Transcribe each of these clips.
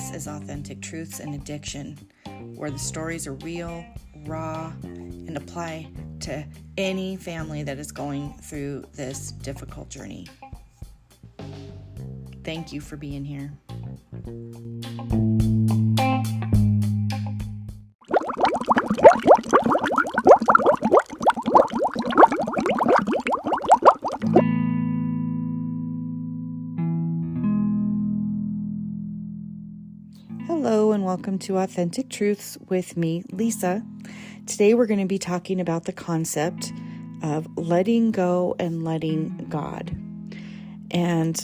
This is Authentic Truths and Addiction, where the stories are real, raw, and apply to any family that is going through this difficult journey. Thank you for being here. Hello and welcome to Authentic Truths with me, Lisa. Today we're going to be talking about the concept of letting go and letting God. And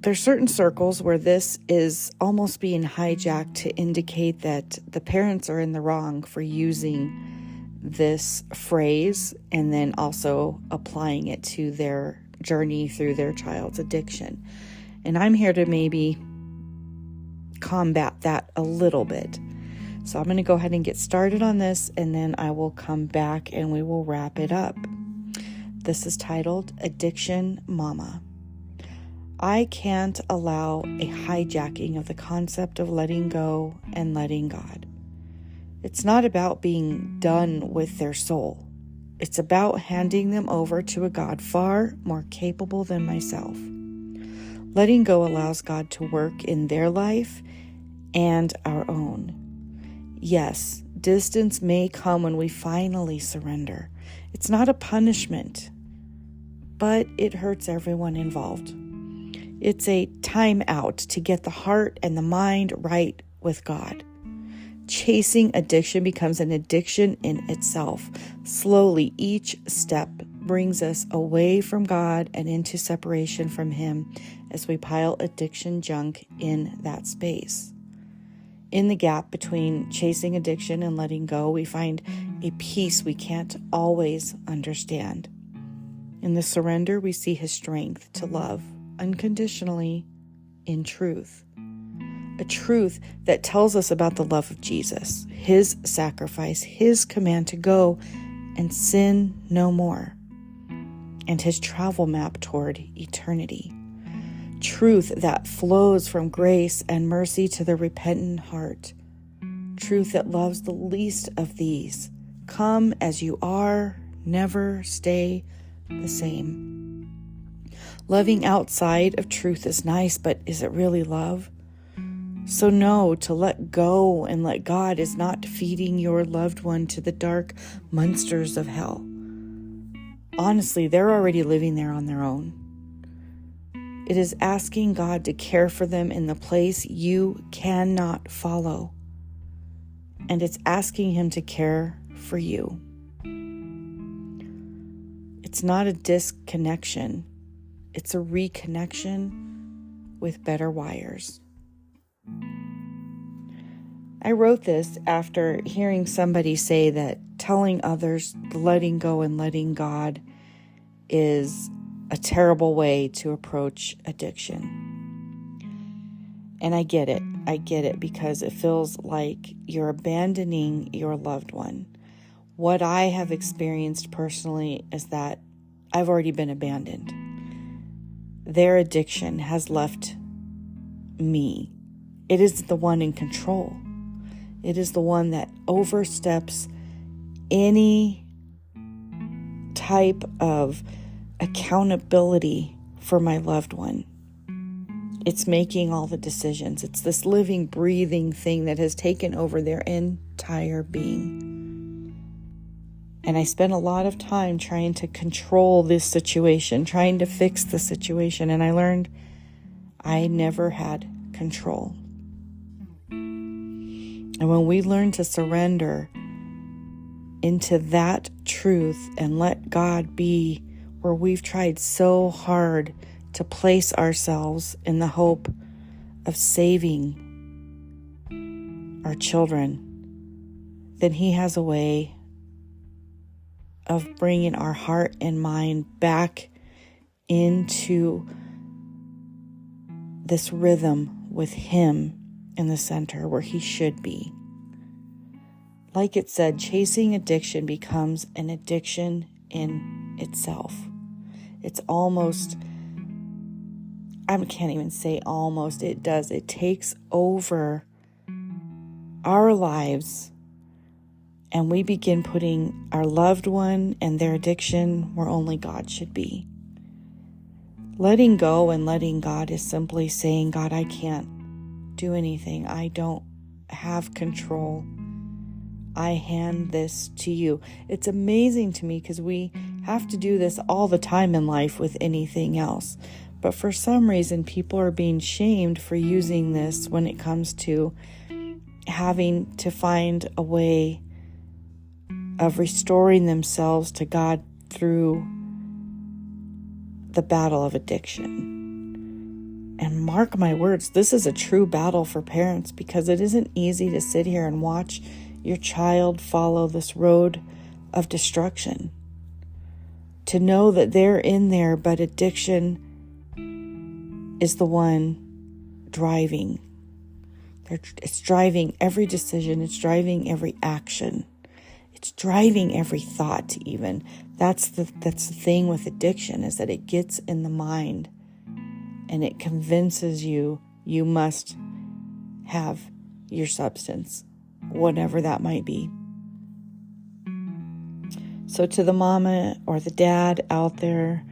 there's certain circles where this is almost being hijacked to indicate that the parents are in the wrong for using this phrase and then also applying it to their journey through their child's addiction. And I'm here to maybe combat that a little bit. So I'm going to go ahead and get started on this, and then I will come back and we will wrap it up. This is titled Addiction Momma. I can't allow a hijacking of the concept of letting go and letting God. It's not about being done with their soul. It's about handing them over to a God far more capable than myself. Letting go allows God to work in their life and our own. Yes, distance may come when we finally surrender. It's not a punishment, but it hurts everyone involved. It's a time out to get the heart and the mind right with God. Chasing addiction becomes an addiction in itself. Slowly, each step brings us away from God and into separation from Him as we pile addiction junk in that space. In the gap between chasing addiction and letting go, we find a peace we can't always understand. In the surrender, we see His strength to love unconditionally in truth. A truth that tells us about the love of Jesus, His sacrifice, His command to go and sin no more, and His travel map toward eternity. Truth that flows from grace and mercy to the repentant heart. Truth that loves the least of these. Come as you are, never stay the same. Loving outside of truth is nice, but is it really love? So no, to let go and let God is not feeding your loved one to the dark monsters of hell. Honestly, they're already living there on their own. It is asking God to care for them in the place you cannot follow. And it's asking Him to care for you. It's not a disconnection. It's a reconnection with better wires. I wrote this after hearing somebody say that telling others the letting go and letting God is a terrible way to approach addiction. And I get it because it feels like you're abandoning your loved one. What I have experienced personally is that I've already been abandoned. Their addiction has left me. It is the one in control. It is the one that oversteps any type of accountability for my loved one. It's making all the decisions. It's this living, breathing thing that has taken over their entire being. And I spent a lot of time trying to control this situation, trying to fix the situation, and I learned I never had control. And when we learn to surrender into that truth and let God be where we've tried so hard to place ourselves in the hope of saving our children, then He has a way of bringing our heart and mind back into this rhythm with Him in the center where He should be. Like it said, chasing addiction becomes an addiction in itself. It's almost, I can't even say almost, it does. It takes over our lives and we begin putting our loved one and their addiction where only God should be. Letting go and letting God is simply saying, God, I can't do anything. I don't have control. I hand this to you. It's amazing to me because we have to do this all the time in life with anything else. But for some reason, people are being shamed for using this when it comes to having to find a way of restoring themselves to God through the battle of addiction. And mark my words, this is a true battle for parents because it isn't easy to sit here and watch your child follow this road of destruction. To know that they're in there, but addiction is the one driving. It's driving every decision. It's driving every action. It's driving every thought even. That's the thing with addiction, is that it gets in the mind and it convinces you must have your substance, whatever that might be. So to the mama or the dad out there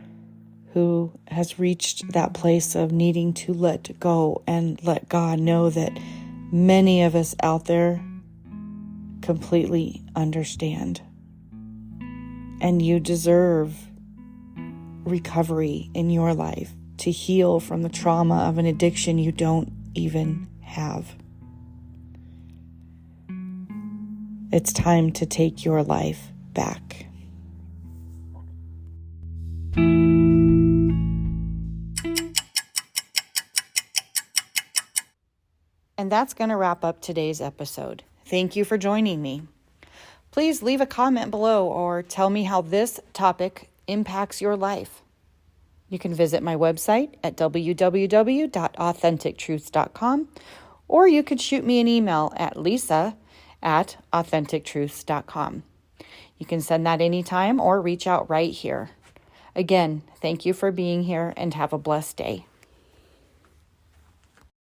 who has reached that place of needing to let go and let God know that many of us out there completely understand. And you deserve recovery in your life to heal from the trauma of an addiction you don't even have. It's time to take your life back. And that's going to wrap up today's episode. Thank you for joining me. Please leave a comment below or tell me how this topic impacts your life. You can visit my website at www.authentictruths.com, or you could shoot me an email at lisa@authentictruths.com. You can send that anytime or reach out right here. Again, thank you for being here and have a blessed day.